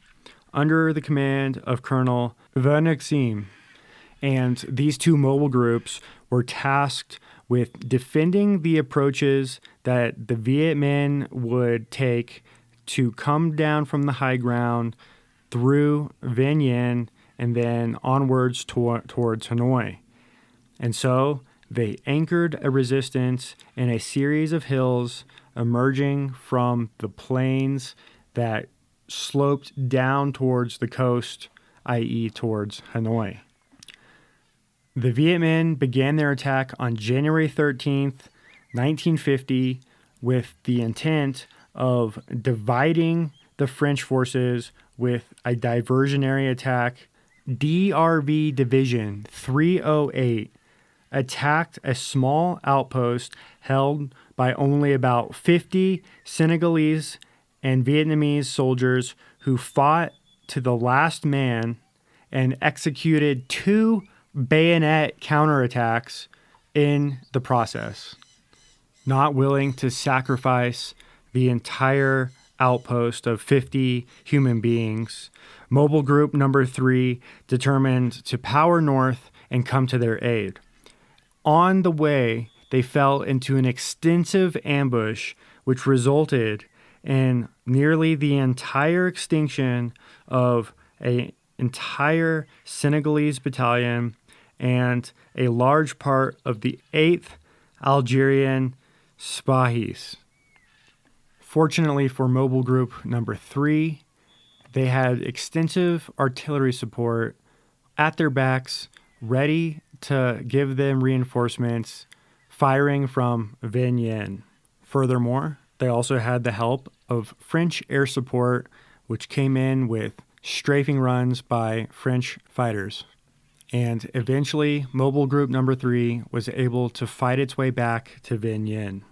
under the command of Colonel Vernexim. And these two mobile groups were tasked with defending the approaches that the Viet Minh would take to come down from the high ground through Vinh Yen and then onwards towards Hanoi. And so they anchored a resistance in a series of hills emerging from the plains that sloped down towards the coast, i.e. towards Hanoi. The Viet Minh began their attack on January 13th, 1950, with the intent of dividing the French forces with a diversionary attack. DRV Division 308 attacked a small outpost held by only about 50 Senegalese and Vietnamese soldiers who fought to the last man and executed 2 bayonet counterattacks in the process, not willing to sacrifice the entire outpost of 50 human beings. Mobile Group number 3 determined to power north and come to their aid. On the way, they fell into an extensive ambush, which resulted in nearly the entire extinction of an entire Senegalese battalion and a large part of the 8th Algerian Spahis. Fortunately for Mobile Group number 3, they had extensive artillery support at their backs, ready to give them reinforcements, firing from Vinh Yen. Furthermore, they also had the help of French air support, which came in with strafing runs by French fighters. And eventually, Mobile Group number 3 was able to fight its way back to Vinh Yen.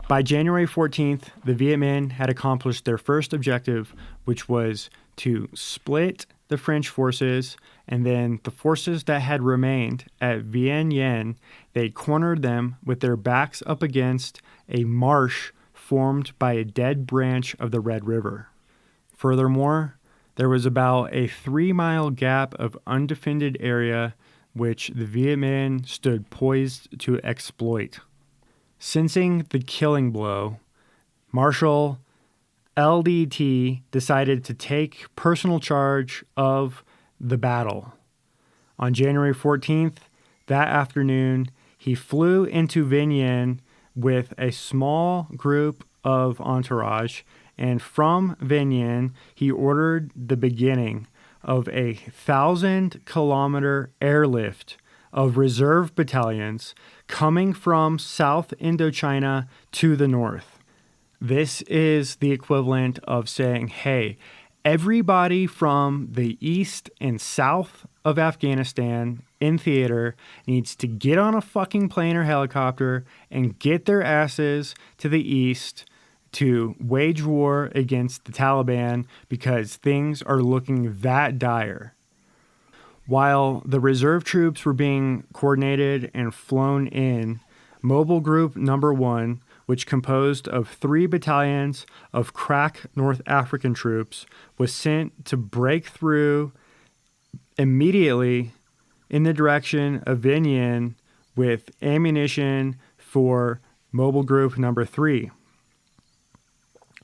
By January 14th, the Viet Minh had accomplished their first objective, which was to split the French forces, and then the forces that had remained at Vinh Yen, they cornered them with their backs up against a marsh formed by a dead branch of the Red River. Furthermore, there was about a 3-mile gap of undefended area which the Viet Minh stood poised to exploit. Sensing the killing blow, Marshal LDT decided to take personal charge of the battle. On January 14th, that afternoon, he flew into Vinh Yen with a small group of entourage, and from Vinh Yen, he ordered the beginning of a 1,000-kilometer airlift of reserve battalions coming from South Indochina to the north. This is the equivalent of saying, hey, everybody from the east and south of Afghanistan in theater needs to get on a fucking plane or helicopter and get their asses to the east to wage war against the Taliban because things are looking that dire. While the reserve troops were being coordinated and flown in, Mobile Group Number 1, which composed of 3 battalions of crack North African troops, was sent to break through immediately in the direction of Vinh Yen with ammunition for Mobile Group Number 3.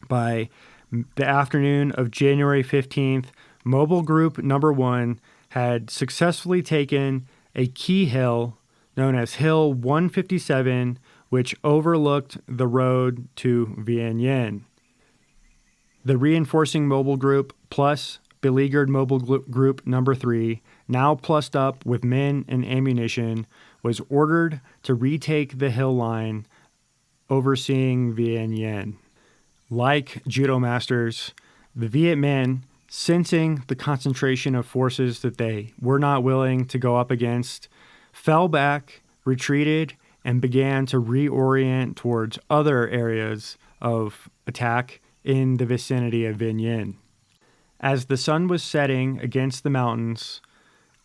By the afternoon of January 15th, Mobile Group Number 1 had successfully taken a key hill known as Hill 157, which overlooked the road to Vinh Yen. The reinforcing Mobile Group plus beleaguered Mobile Group Number 3, now plussed up with men and ammunition, was ordered to retake the hill line overseeing Vinh Yen. Like judo masters, the Viet Minh, sensing the concentration of forces that they were not willing to go up against, fell back, retreated, and began to reorient towards other areas of attack in the vicinity of Vinh Yen. As the sun was setting against the mountains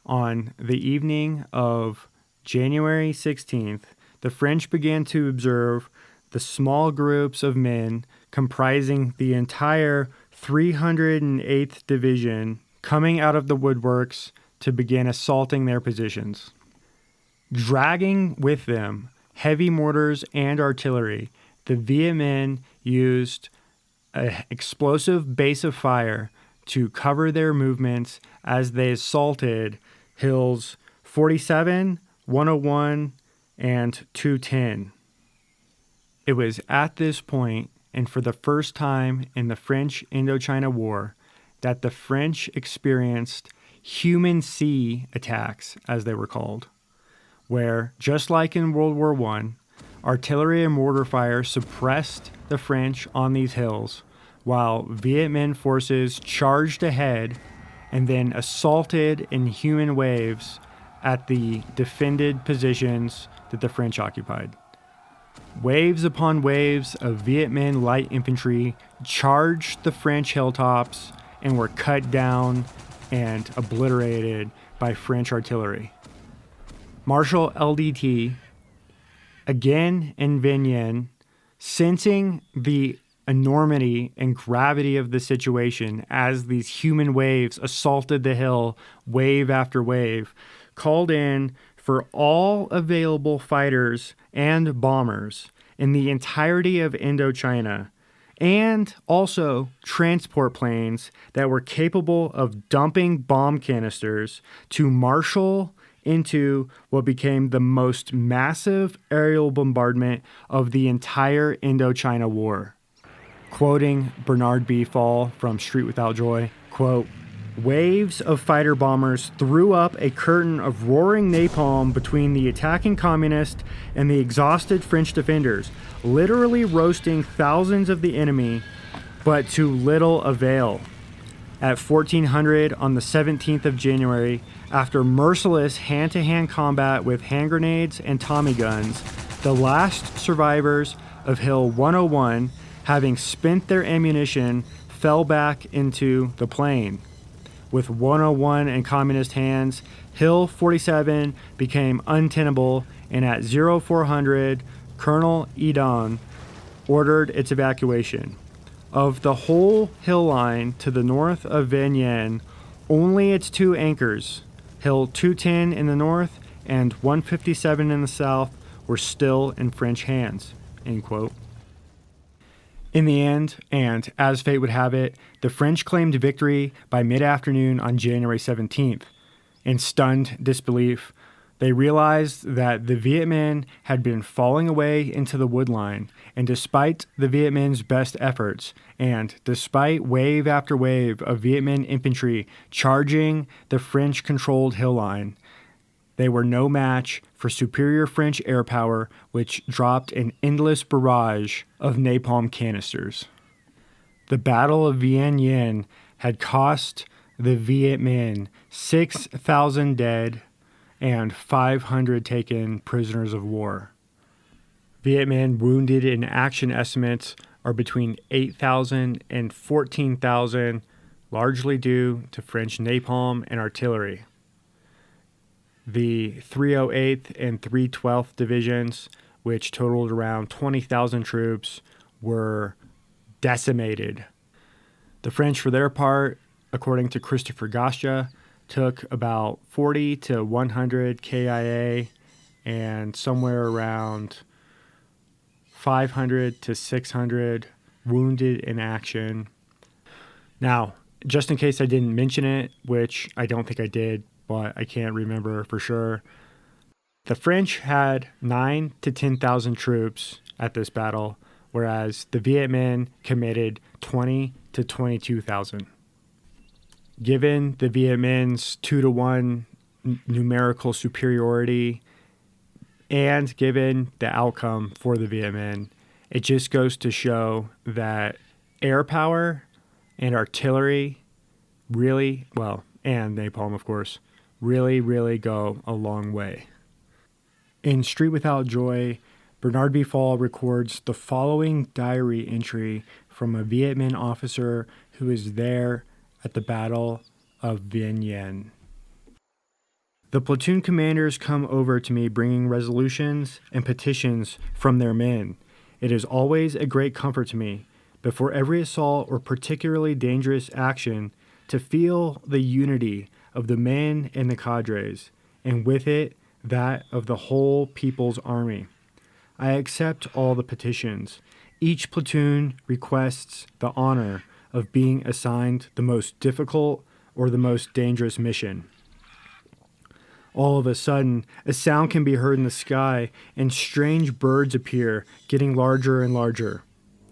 on the evening of January 16th, the French began to observe the small groups of men comprising the entire 308th Division coming out of the woodworks to begin assaulting their positions. Dragging with them heavy mortars and artillery, the Viet Minh used an explosive base of fire to cover their movements as they assaulted hills 47, 101, and 210. It was at this point, and for the first time in the French Indochina War, that the French experienced human sea attacks, as they were called, where, just like in World War I, artillery and mortar fire suppressed the French on these hills, while Viet Minh forces charged ahead and then assaulted in human waves at the defended positions that the French occupied. Waves upon waves of Viet Minh light infantry charged the French hilltops and were cut down and obliterated by French artillery. Marshal LDT, again in Vinh Yen, sensing the enormity and gravity of the situation as these human waves assaulted the hill wave after wave, called in for all available fighters and bombers in the entirety of Indochina, and also transport planes that were capable of dumping bomb canisters to marshal into what became the most massive aerial bombardment of the entire Indochina War. Quoting Bernard B. Fall from Street Without Joy, quote, "Waves of fighter bombers threw up a curtain of roaring napalm between the attacking communists and the exhausted French defenders, literally roasting thousands of the enemy, but to little avail. At 1400 on the 17th of January, after merciless hand-to-hand combat with hand grenades and Tommy guns, the last survivors of Hill 101, having spent their ammunition, fell back into the plain. With 101 in communist hands, Hill 47 became untenable, and at 0400, Colonel Edon ordered its evacuation. Of the whole hill line to the north of Vinh Yen, only its 2 anchors, Hill 210 in the north and 157 in the south, were still in French hands." End quote. In the end, and as fate would have it, the French claimed victory by mid-afternoon on January 17th. In stunned disbelief, they realized that the Viet Minh had been falling away into the wood line, and despite the Viet Minh's best efforts, and despite wave after wave of Viet Minh infantry charging the French-controlled hill line, they were no match for superior French air power, which dropped an endless barrage of napalm canisters. The Battle of Vinh Yen had cost the Viet Minh 6,000 dead and 500 taken prisoners of war. Viet Minh wounded in action estimates are between 8,000 and 14,000, largely due to French napalm and artillery. The 308th and 312th divisions, which totaled around 20,000 troops, were decimated. The French, for their part, according to Christopher Gasha, took about 40 to 100 KIA and somewhere around 500 to 600 wounded in action. Now, just in case I didn't mention it, which I don't think I did, but I can't remember for sure, the French had 9 to 10,000 troops at this battle, whereas the Viet Minh committed 20 to 22,000. Given the Viet Minh's 2-to-1 numerical superiority, and given the outcome for the Viet Minh, it just goes to show that air power and artillery really, well, and napalm, of course, really go a long way. In Street Without Joy, Bernard B. Fall records the following diary entry from a Viet Minh officer who is there at the Battle of Vinh Yen. The platoon commanders come over to me bringing resolutions and petitions from their men. It is always a great comfort to me, before every assault or particularly dangerous action, to feel the unity of the men and the cadres, and with it, that of the whole people's army. I accept all the petitions. Each platoon requests the honor of being assigned the most difficult or the most dangerous mission. All of a sudden, a sound can be heard in the sky, and strange birds appear, getting larger and larger.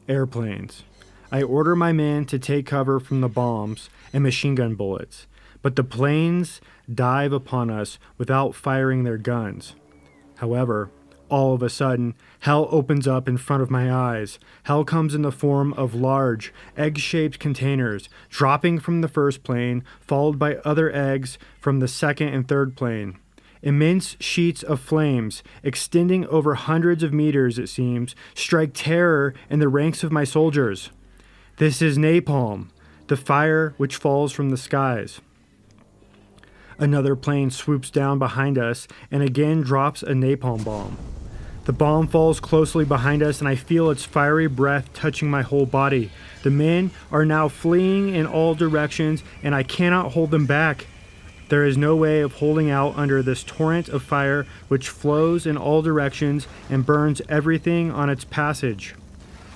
Airplanes. I order my men to take cover from the bombs and machine gun bullets, but the planes dive upon us without firing their guns. However, all of a sudden, hell opens up in front of my eyes. Hell comes in the form of large, egg-shaped containers, dropping from the first plane, followed by other eggs from the second and third plane. Immense sheets of flames, extending over hundreds of meters, it seems, strike terror in the ranks of my soldiers. This is napalm, the fire which falls from the skies. Another plane swoops down behind us and again drops a napalm bomb. The bomb falls closely behind us, and I feel its fiery breath touching my whole body. The men are now fleeing in all directions, and I cannot hold them back. There is no way of holding out under this torrent of fire which flows in all directions and burns everything on its passage.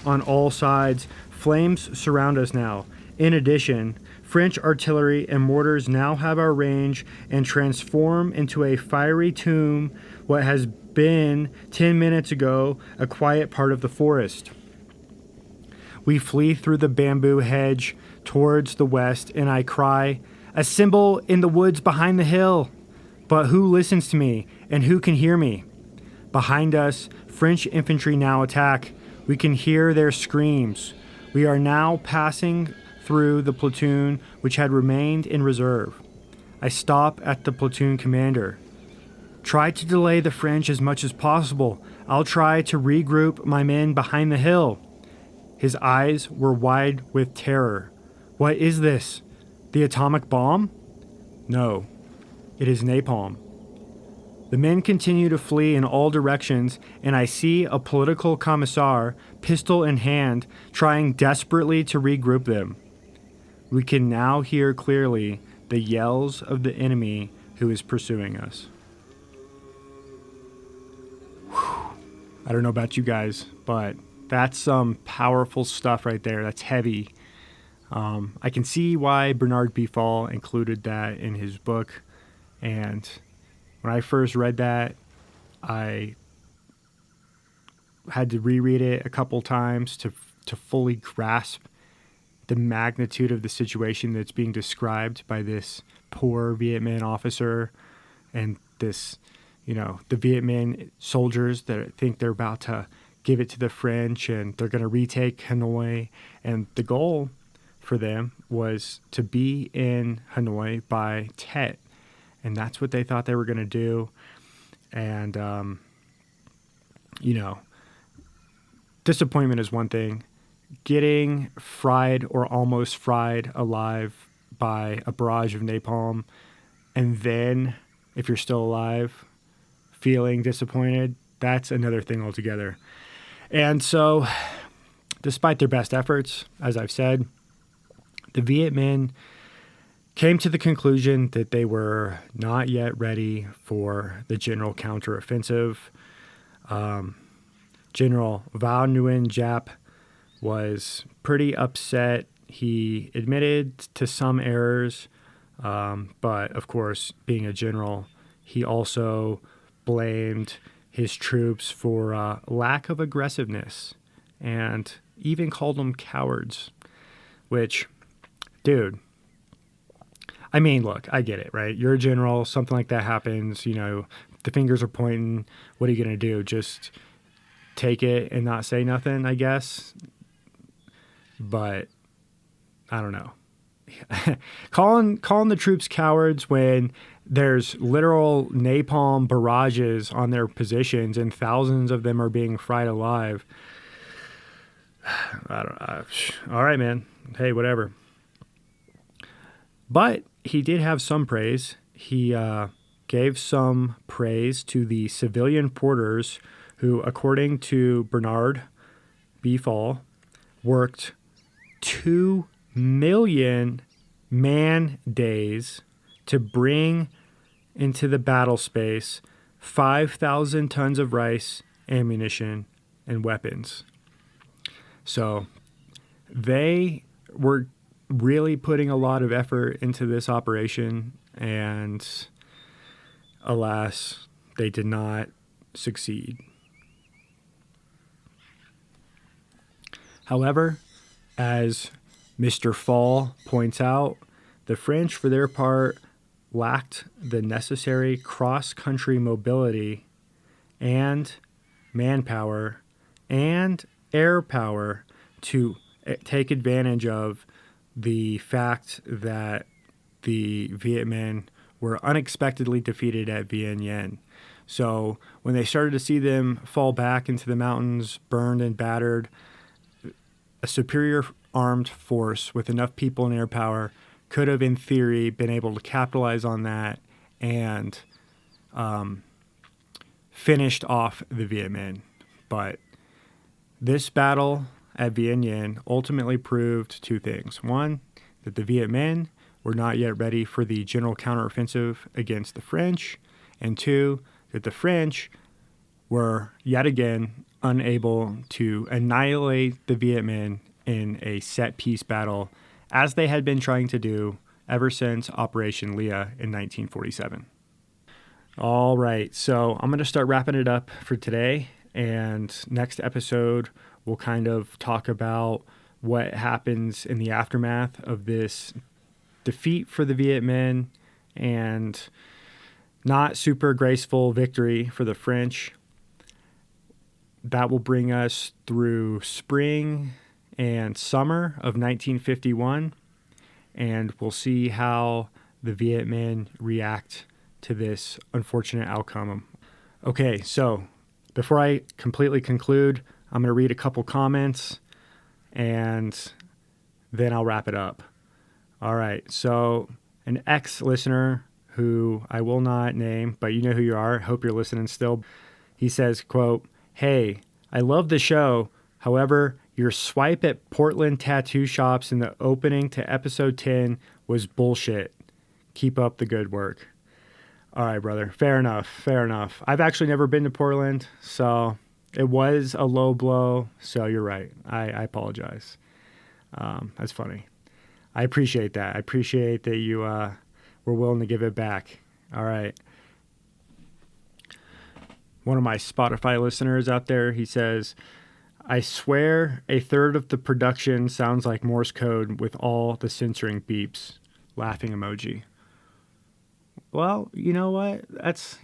On all sides, flames surround us now. In addition, French artillery and mortars now have our range and transform into a fiery tomb what has been 10 minutes ago a quiet part of the forest. We flee through the bamboo hedge towards the west, and I cry, "Assemble in the woods behind the hill!" But who listens to me, and who can hear me? Behind us, French infantry now attack. We can hear their screams. We are now passing through the platoon which had remained in reserve. I stop at the platoon commander. Try to delay the French as much as possible. I'll try to regroup my men behind the hill. His eyes were wide with terror. What is this? The atomic bomb? No, it is napalm. The men continue to flee in all directions, and I see a political commissar, pistol in hand, trying desperately to regroup them. We can now hear clearly the yells of the enemy who is pursuing us. I don't know about you guys, but that's some powerful stuff right there. That's heavy. I can see why Bernard B. Fall included that in his book. And when I first read that, I had to reread it a couple times to fully grasp the magnitude of the situation that's being described by this poor Viet Minh officer and this, the Viet Minh soldiers that think they're about to give it to the French and they're going to retake Hanoi. And the goal for them was to be in Hanoi by Tet. And that's what they thought they were going to do. And, disappointment is one thing. getting fried or almost fried alive by a barrage of napalm, and then, if you're still alive, feeling disappointed, that's another thing altogether. And so, despite their best efforts, as I've said, the Viet Minh came to the conclusion that they were not yet ready for the general counteroffensive. General Vo Nguyen Giap was pretty upset. He admitted to some errors, but of course, being a general, he also blamed his troops for lack of aggressiveness and even called them cowards, which, dude, I mean, look, I get it, right? You're a general, something like that happens, you know, the fingers are pointing. What are you going to do? Just take it and not say nothing, I guess. But I don't know. calling the troops cowards when there's literal napalm barrages on their positions and thousands of them are being fried alive. All right, man. Hey, whatever. But he did have some praise. He gave some praise to the civilian porters who, according to Bernard B. Fall, worked 2 million man days to bring into the battle space 5,000 tons of rice, ammunition, and weapons. So they were really putting a lot of effort into this operation, and alas, they did not succeed. However, as Mr. Fall points out, the French, for their part, lacked the necessary cross-country mobility and manpower and air power to take advantage of the fact that the Viet Minh were unexpectedly defeated at Vinh Yen. So when they started to see them fall back into the mountains, burned and battered, a superior armed force with enough people and air power could have, in theory, been able to capitalize on that and finished off the Viet Minh. But this battle at Vinh Yen ultimately proved two things. One, that the Viet Minh were not yet ready for the general counteroffensive against the French. And two, that the French were yet again unable to annihilate the Viet Minh in a set-piece battle, as they had been trying to do ever since Operation Leah in 1947. All right, so I'm going to start wrapping it up for today, and next episode we'll kind of talk about what happens in the aftermath of this defeat for the Viet Minh and not super graceful victory for the French. That will bring us through spring and summer of 1951, and we'll see how the Viet Minh react to this unfortunate outcome. Okay, so before I completely conclude, I'm going to read a couple comments, and then I'll wrap it up. All right, so an ex-listener who I will not name, but you know who you are. Hope you're listening still. He says, quote, "Hey, I love the show. However, your swipe at Portland tattoo shops in the opening to episode 10 was bullshit. Keep up the good work." All right, brother. Fair enough. I've actually never been to Portland, so it was a low blow. So you're right. I apologize. That's funny. I appreciate that. I appreciate that you were willing to give it back. All right. One of my Spotify listeners out there, he says, "I swear a third of the production sounds like Morse code with all the censoring beeps." Laughing emoji. Well, you know what? That's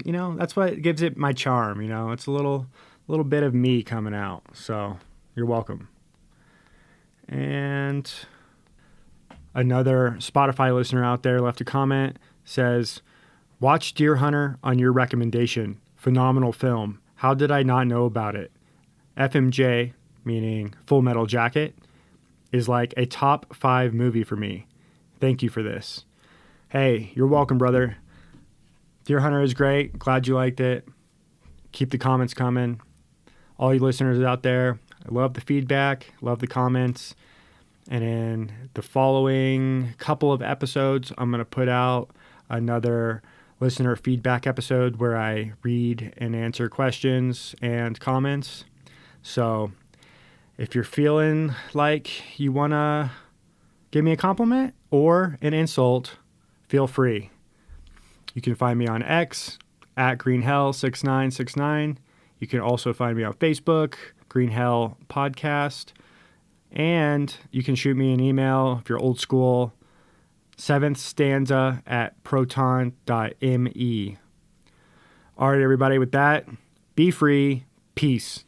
what gives it my charm. It's a little bit of me coming out. So you're welcome. And another Spotify listener out there left a comment, says, "Watch Deer Hunter on your recommendation. Phenomenal film. How did I not know about it? FMJ," meaning Full Metal Jacket, is like a top 5 movie for me. Thank you for this. Hey, you're welcome, brother. Deer Hunter is great. Glad you liked it. Keep the comments coming. All you listeners out there, I love the feedback, love the comments. And in the following couple of episodes, I'm going to put out another listener feedback episode where I read and answer questions and comments. So if you're feeling like you want to give me a compliment or an insult, feel free. You can find me on X at greenhell6969. You can also find me on Facebook, Greenhell Podcast. And you can shoot me an email if you're old school, 7thstanza@proton.me. All right, everybody, with that, be free. Peace.